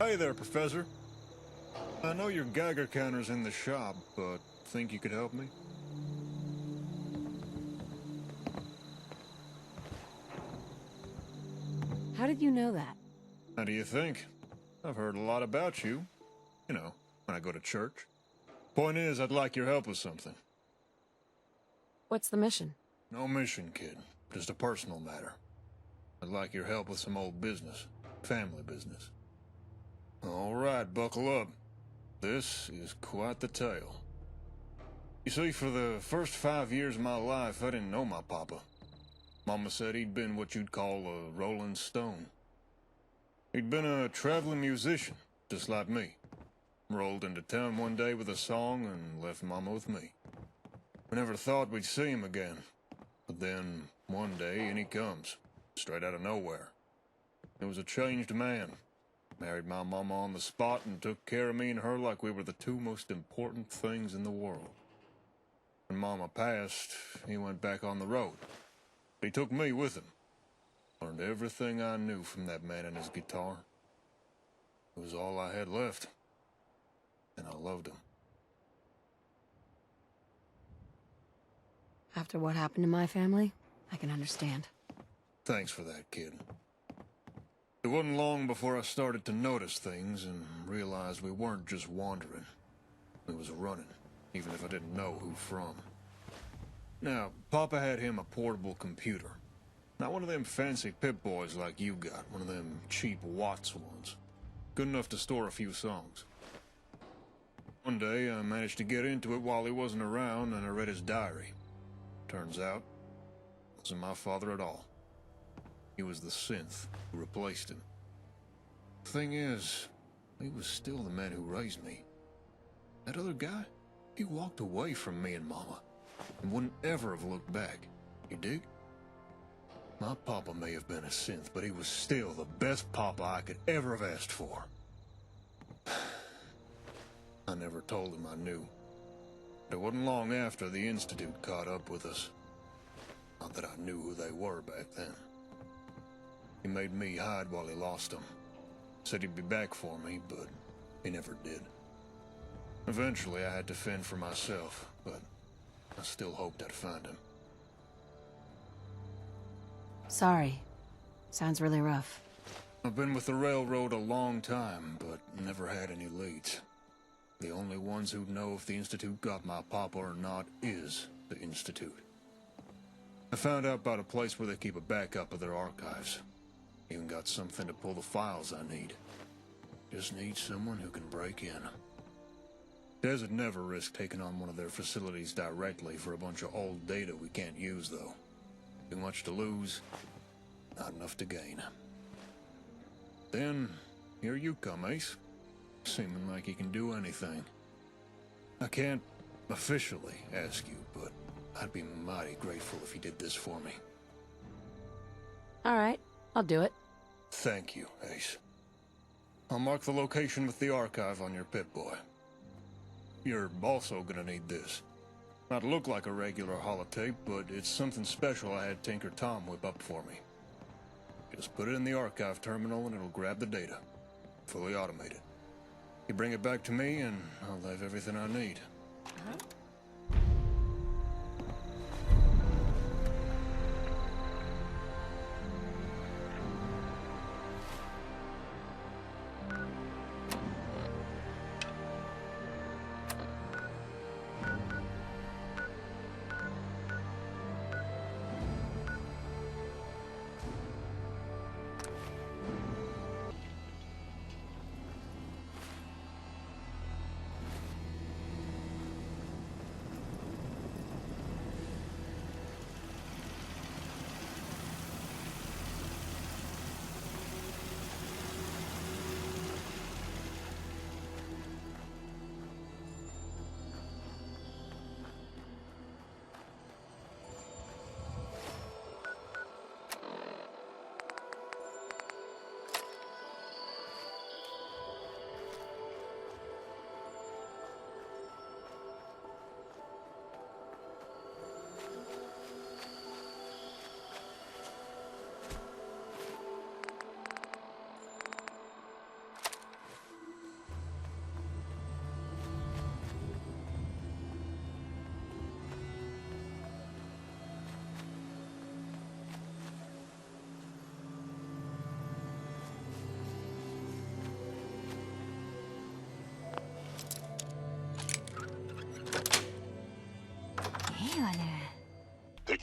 Hey there, Professor. I know your Geiger counter's in the shop, but think you could help me? How did you know that? How do you think? I've heard a lot about you. You know, when I go to church. Point is, I'd like your help with something. What's the mission? No mission, kid. Just a personal matter. I'd like your help with some old business. Family business. All right, buckle up. This is quite the tale. You see, for the first 5 years of my life, I didn't know my papa. Mama said he'd been what you'd call a rolling stone. He'd been a traveling musician, just like me. Rolled into town one day with a song and left Mama with me. We never thought we'd see him again. But then, one day, in he comes, straight out of nowhere. He was a changed man. Married my mama on the spot and took care of me and her like we were the two most important things in the world. When Mama passed, he went back on the road. He took me with him. Learned everything I knew from that man and his guitar. It was all I had left. And I loved him. After what happened to my family, I can understand. Thanks for that, kid. It wasn't long before I started to notice things and realized we weren't just wandering. We was running, even if I didn't know who from. Now, Papa had him a portable computer. Not one of them fancy Pip-Boys like you got, one of them cheap Watts ones. Good enough to store a few songs. One day, I managed to get into it while he wasn't around, and I read his diary. Turns out, it wasn't my father at all. He was the synth who replaced him. Thing is, he was still the man who raised me. That other guy, he walked away from me and Mama, and wouldn't ever have looked back. You dig? My papa may have been a synth, but he was still the best papa I could ever have asked for. I never told him I knew. It wasn't long after the Institute caught up with us. Not that I knew who they were back then. He made me hide while he lost them. Said he'd be back for me, but he never did. Eventually, I had to fend for myself, but I still hoped I'd find him. Sorry. Sounds really rough. I've been with the railroad a long time, but never had any leads. The only ones who know if the Institute got my papa or not is the Institute. I found out about a place where they keep a backup of their archives. Even got something to pull the files I need. Just need someone who can break in. Des would never risk taking on one of their facilities directly for a bunch of old data we can't use, though. Too much to lose, not enough to gain. Then, here you come, Ace. Seeming like you can do anything. I can't officially ask you, but I'd be mighty grateful if you did this for me. All right, I'll do it. Thank you, Ace. I'll mark the location with the archive on your Pip-Boy. You're also gonna need this. Might look like a regular holotape, but it's something special I had Tinker Tom whip up for me. Just put it in the archive terminal and it'll grab the data. Fully automated. You bring it back to me and I'll have everything I need.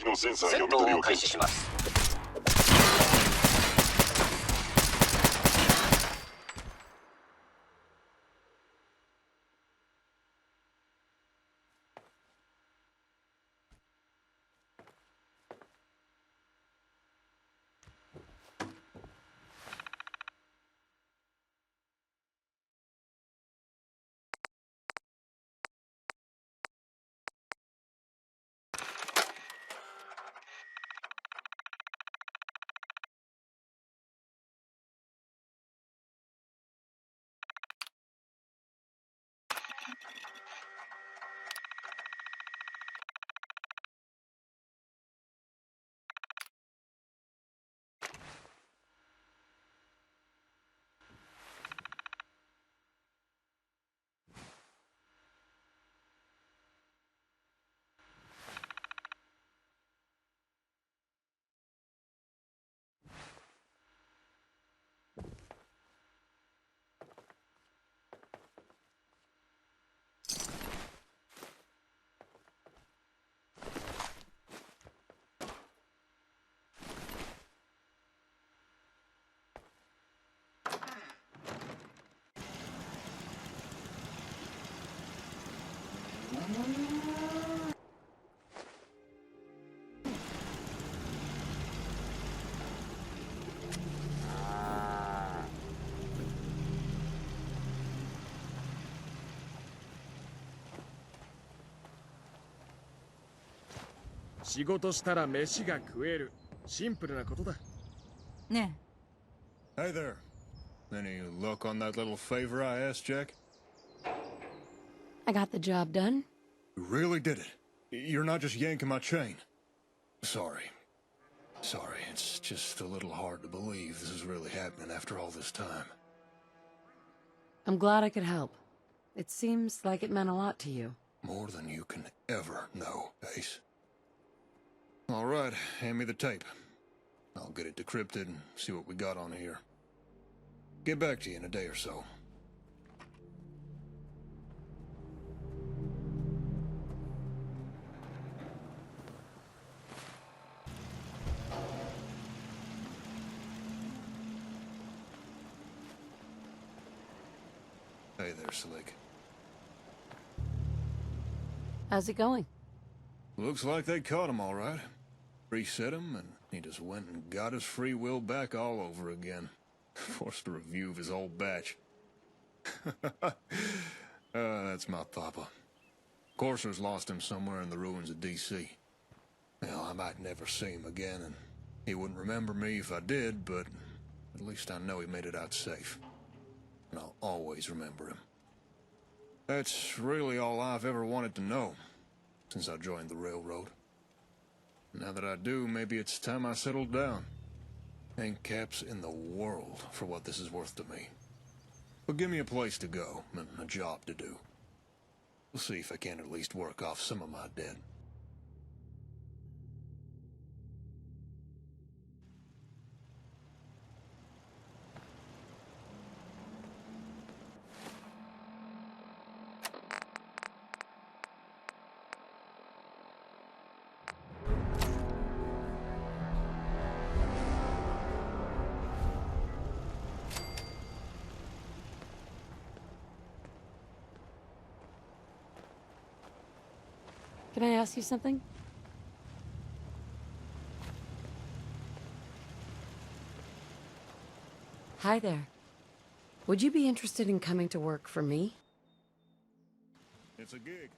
域のセンサー戦読み取り闘をを検知。開始します。仕事したら飯が食える。シンプルなことだ。ね Hey there. Any luck on that little favor I asked, Jack? I got the job done. You really did it. You're not just yanking my chain. Sorry. Sorry, it's just a little hard to believe this is really happening after all this time. I'm glad I could help. It seems like it meant a lot to you. More than you can ever know, Ace. All right, hand me the tape. I'll get it decrypted and see what we got on here. Get back to you in a day or so. Hey there, Slick. How's it going? Looks like they caught him all right. Reset him, and he just went and got his free will back all over again. Forced a review of his old batch. That's my papa. Courser's lost him somewhere in the ruins of D.C. Well, I might never see him again, and he wouldn't remember me if I did, but at least I know he made it out safe. And I'll always remember him. That's really all I've ever wanted to know since I joined the railroad. Now that I do, maybe it's time I settled down. Ain't caps in the world for what this is worth to me. But give me a place to go and a job to do. We'll see if I can at least work off some of my debt. Can I ask you something? Hi there. Would you be interested in coming to work for me? It's a gig.